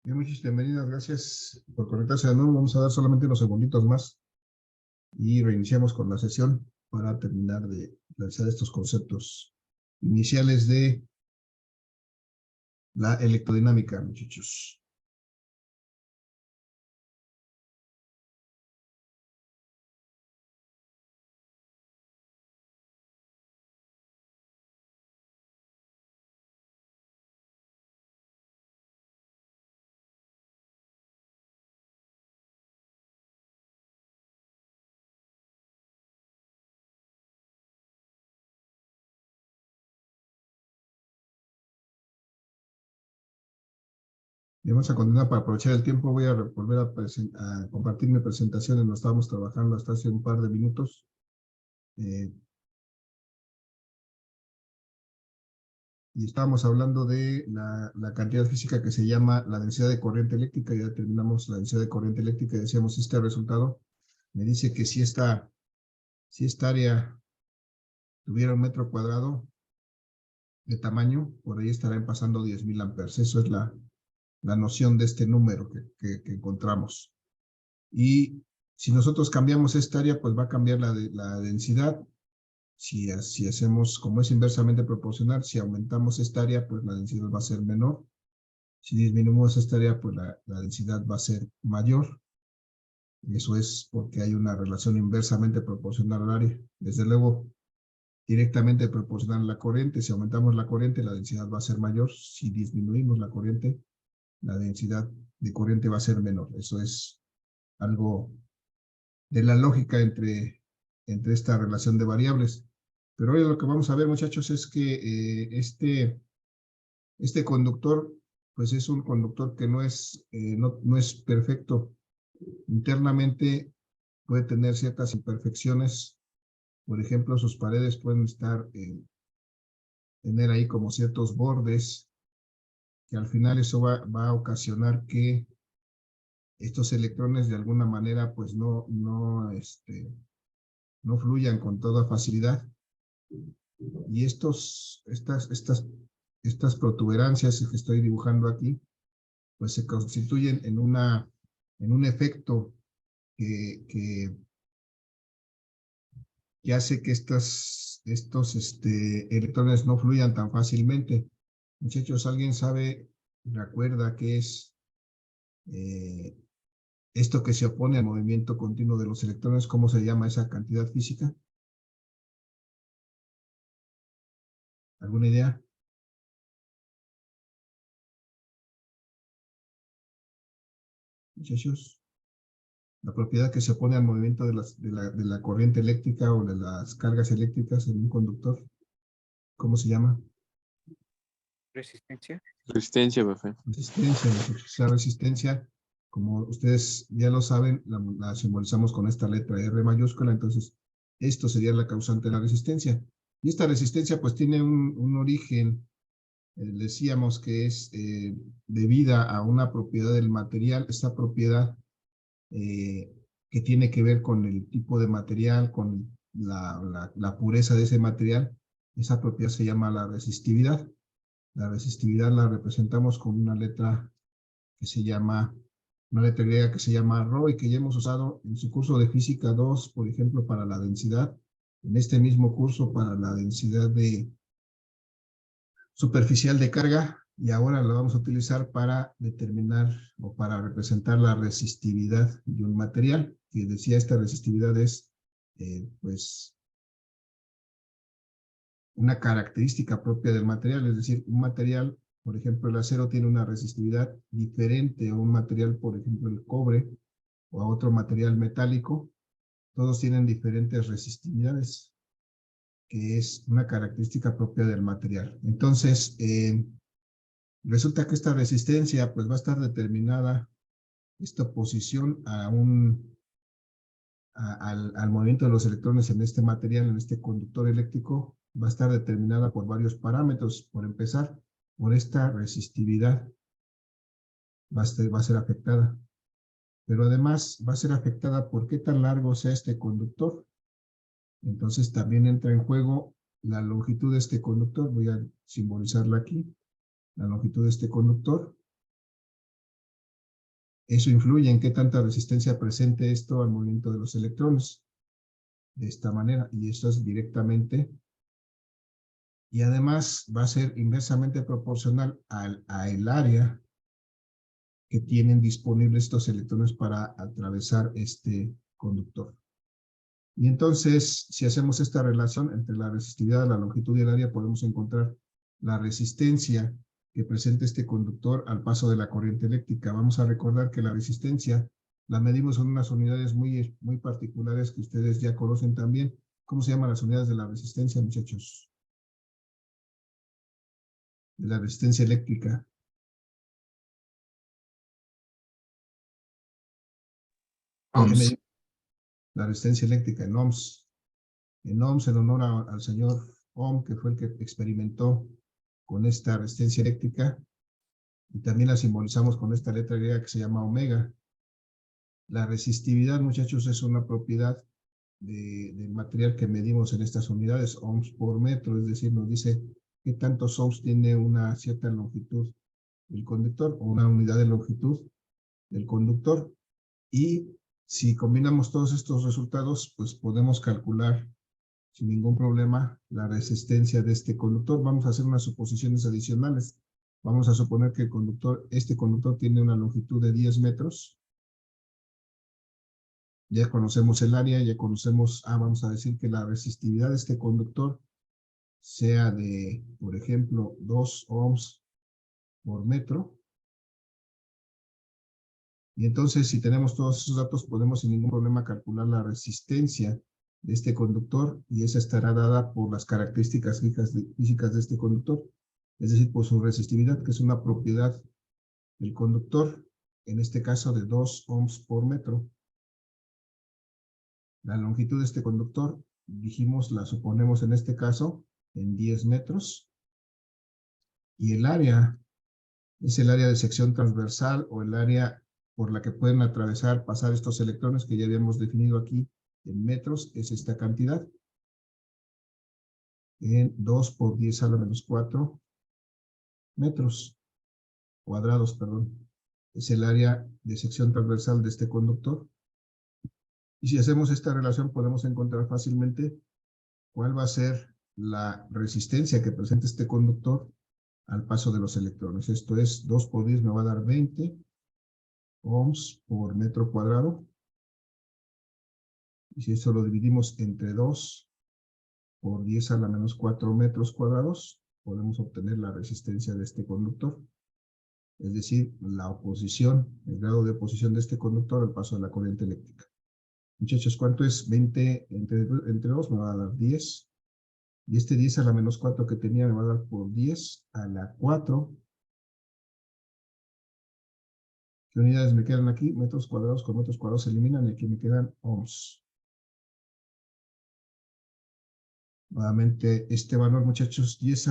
Bien, muchas bienvenidas, gracias por conectarse de nuevo. Vamos a dar solamente unos segunditos más y reiniciamos con la sesión para terminar de realizar estos conceptos iniciales de la electrodinámica, muchachos. Y vamos a continuar para aprovechar el tiempo. Voy a volver a compartir mi presentación en donde estábamos trabajando hasta hace un par de minutos. Y estábamos hablando de la cantidad física que se llama la densidad de corriente eléctrica. Ya terminamos la densidad de corriente eléctrica y decíamos este resultado. Me dice que si esta área tuviera 1 metro cuadrado de tamaño, por ahí estarán pasando 10.000 amperes. Eso es la noción de este número que encontramos. Y si nosotros cambiamos esta área, pues va a cambiar la densidad. Si hacemos, como es inversamente proporcional, si aumentamos esta área, pues la densidad va a ser menor. Si disminuimos esta área, pues la densidad va a ser mayor. Eso es porque hay una relación inversamente proporcional al área. Desde luego, directamente proporcional a la corriente. Si aumentamos la corriente, la densidad va a ser mayor. Si disminuimos la corriente, la densidad de corriente va a ser menor. Eso es algo de la lógica entre esta relación de variables. Pero hoy lo que vamos a ver, muchachos, es que este conductor, pues es un conductor que no es perfecto. Internamente puede tener ciertas imperfecciones. Por ejemplo, sus paredes pueden tener ahí como ciertos bordes, que al final eso va a ocasionar que estos electrones de alguna manera pues no fluyan con toda facilidad. Y estas protuberancias que estoy dibujando aquí, pues se constituyen en un efecto que hace que estos electrones no fluyan tan fácilmente. Muchachos, ¿alguien recuerda qué es esto que se opone al movimiento continuo de los electrones? ¿Cómo se llama esa cantidad física? ¿Alguna idea? Muchachos, la propiedad que se opone al movimiento de la corriente eléctrica o de las cargas eléctricas en un conductor, ¿cómo se llama? Resistencia. Resistencia, profe. Resistencia, muchachos. La resistencia, como ustedes ya lo saben, la simbolizamos con esta letra R mayúscula. Entonces esto sería la causante de la resistencia. Y esta resistencia pues tiene un origen, decíamos que es debida a una propiedad del material. Esta propiedad que tiene que ver con el tipo de material, con la pureza de ese material. Esa propiedad se llama la resistividad. La resistividad la representamos con una letra griega que se llama Rho, y que ya hemos usado en su curso de física 2, por ejemplo, para la densidad, en este mismo curso para la densidad superficial de carga, y ahora la vamos a utilizar para determinar o para representar la resistividad de un material, que decía esta resistividad es pues una característica propia del material. Es decir, un material, por ejemplo el acero, tiene una resistividad diferente a un material, por ejemplo el cobre, o a otro material metálico. Todos tienen diferentes resistividades, que es una característica propia del material. Entonces, resulta que esta resistencia pues va a estar determinada, esta oposición al movimiento de los electrones en este material, en este conductor eléctrico, va a estar determinada por varios parámetros. Por empezar, por esta resistividad va a ser afectada. Pero además va a ser afectada por qué tan largo sea este conductor. Entonces también entra en juego la longitud de este conductor. Voy a simbolizarla aquí. La longitud de este conductor Eso influye en qué tanta resistencia presente esto al movimiento de los electrones. De esta manera, y esto es directamente, y además va a ser inversamente proporcional al área que tienen disponibles estos electrones para atravesar este conductor. Y entonces, si hacemos esta relación entre la resistividad, la longitud y el área, podemos encontrar la resistencia que presenta este conductor al paso de la corriente eléctrica. Vamos a recordar que la resistencia la medimos en unas unidades muy particulares que ustedes ya conocen también. ¿Cómo se llaman las unidades de la resistencia, muchachos? De la resistencia eléctrica. Ohms. La resistencia eléctrica en ohms. En ohms, en honor al señor Ohm, que fue el que experimentó con esta resistencia eléctrica, y también la simbolizamos con esta letra griega que se llama omega. La resistividad, muchachos, es una propiedad del material que medimos en estas unidades, ohms por metro, es decir, nos dice qué tantos ohms tiene una cierta longitud del conductor o una unidad de longitud del conductor. Y si combinamos todos estos resultados, pues podemos calcular sin ningún problema la resistencia de este conductor. Vamos a hacer unas suposiciones adicionales. Vamos a suponer que este conductor tiene una longitud de 10 metros. Ya conocemos el área, ya conocemos, vamos a decir que la resistividad de este conductor sea de, por ejemplo, 2 ohms por metro. Y entonces, si tenemos todos esos datos, podemos sin ningún problema calcular la resistencia de este conductor, y esa estará dada por las características físicas de este conductor, es decir, por su resistividad, que es una propiedad del conductor, en este caso de 2 ohms por metro. La longitud de este conductor, dijimos, la suponemos en este caso en 10 metros, y el área es el área de sección transversal o el área por la que pueden pasar estos electrones que ya habíamos definido aquí en metros, es esta cantidad, en 2 por 10 a la menos 4 metros cuadrados, perdón. Es el área de sección transversal de este conductor. Y si hacemos esta relación, podemos encontrar fácilmente cuál va a ser la resistencia que presenta este conductor al paso de los electrones. Esto es 2 por 10 me va a dar 20 ohms por metro cuadrado. Y si eso lo dividimos entre 2 por 10 a la menos 4 metros cuadrados, podemos obtener la resistencia de este conductor. Es decir, la oposición, el grado de oposición de este conductor al paso de la corriente eléctrica. Muchachos, ¿cuánto es 20 entre 2? Me va a dar 10. Y este 10 a la menos 4 que tenía me va a dar por 10 a la 4. ¿Qué unidades me quedan aquí? Metros cuadrados con metros cuadrados se eliminan y aquí me quedan ohms. Nuevamente, este valor, muchachos, 10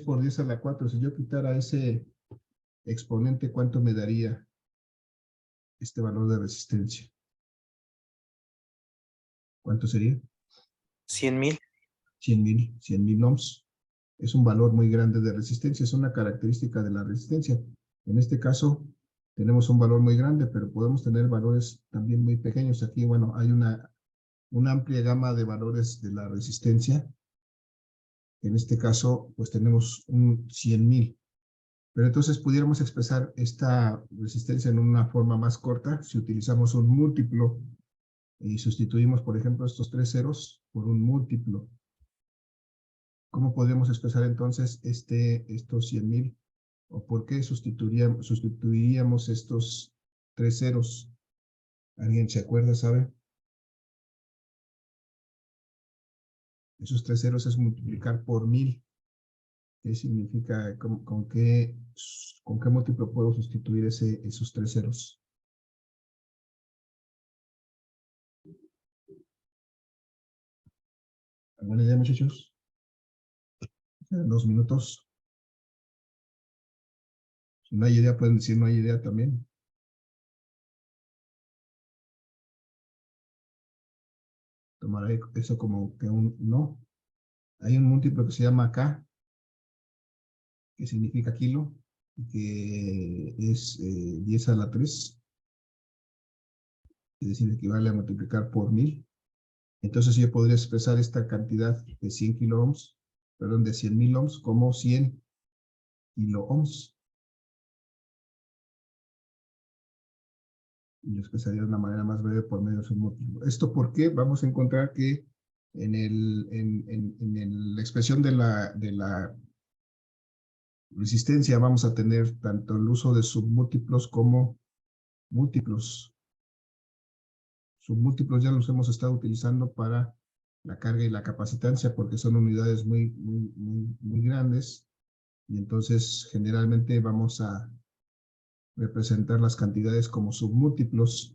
por 10 a la 4. Si yo quitara ese exponente, ¿cuánto me daría este valor de resistencia? ¿Cuánto sería? 100,000. 100,000 ohms. Es un valor muy grande de resistencia, es una característica de la resistencia. En este caso, tenemos un valor muy grande, pero podemos tener valores también muy pequeños. Aquí, bueno, hay una amplia gama de valores de la resistencia. En este caso, pues tenemos un 100,000. Pero entonces pudiéramos expresar esta resistencia en una forma más corta si utilizamos un múltiplo y sustituimos, por ejemplo, estos 3 ceros por un múltiplo. ¿Cómo podríamos expresar entonces estos 100,000? ¿O por qué sustituiríamos estos 3 ceros? ¿Alguien se acuerda, sabe? Esos 3 ceros es multiplicar por 1000. ¿Qué significa? ¿Con qué múltiplo puedo sustituir esos 3 ceros? ¿Alguna idea, muchachos? 2 minutos. Si no hay idea, pueden decir no hay idea también. Tomaré eso como que un no. Hay un múltiplo que se llama K, que significa kilo. que es 10 a la 3, es decir, equivale a multiplicar por 1000. Entonces yo podría expresar esta cantidad de 100 kiloohms, perdón, de 100.000 ohms como 100 kiloohms. Y lo expresaría de una manera más breve por medio de su múltiplo. ¿Esto por qué? Vamos a encontrar que en la expresión de la resistencia vamos a tener tanto el uso de submúltiplos como múltiplos. Submúltiplos ya los hemos estado utilizando para la carga y la capacitancia porque son unidades muy grandes y entonces generalmente vamos a representar las cantidades como submúltiplos.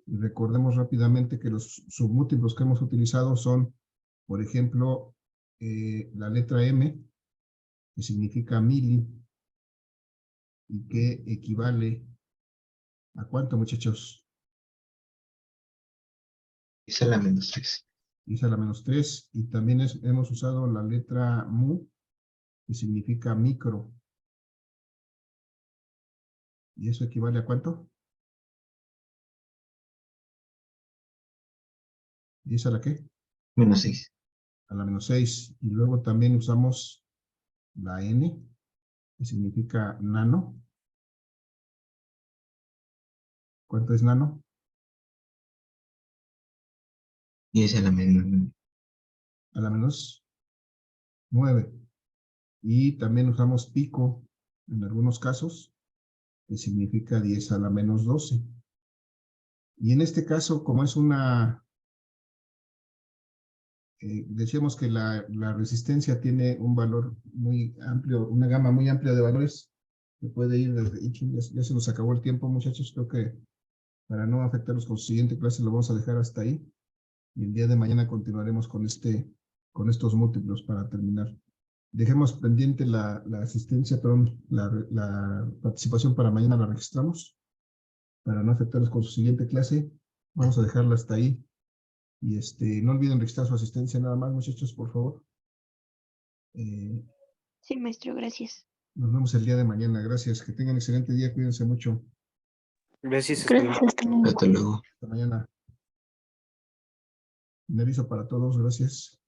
Y recordemos rápidamente que los submúltiplos que hemos utilizado son, por ejemplo, la letra M, que significa mili, y que equivale ¿a cuánto, muchachos? 10 a la menos 3. 10 a la menos 3, y también hemos usado la letra mu, que significa micro. ¿Y eso equivale a cuánto? ¿10 a la qué? Menos 6. A la menos 6. Y luego también usamos la N, que significa nano. ¿Cuánto es nano? 10 a la menos 9. A la menos 9. Y también usamos pico en algunos casos, que significa 10 a la menos 12. Y en este caso, como es decíamos que la resistencia tiene un valor muy amplio, una gama muy amplia de valores, que puede ir desde, ya se nos acabó el tiempo, muchachos, creo que para no afectarlos con su siguiente clase lo vamos a dejar hasta ahí, y el día de mañana continuaremos con estos múltiplos para terminar. Dejemos pendiente la asistencia, perdón, la participación para mañana la registramos, para no afectarlos con su siguiente clase. Vamos a dejarla hasta ahí. Y no olviden registrar su asistencia nada más, muchachos, por favor. Sí, maestro, gracias. Nos vemos el día de mañana. Gracias. Que tengan excelente día. Cuídense mucho. Gracias, hasta luego. Gracias, hasta luego. Hasta luego. Hasta mañana. Un aviso para todos. Gracias.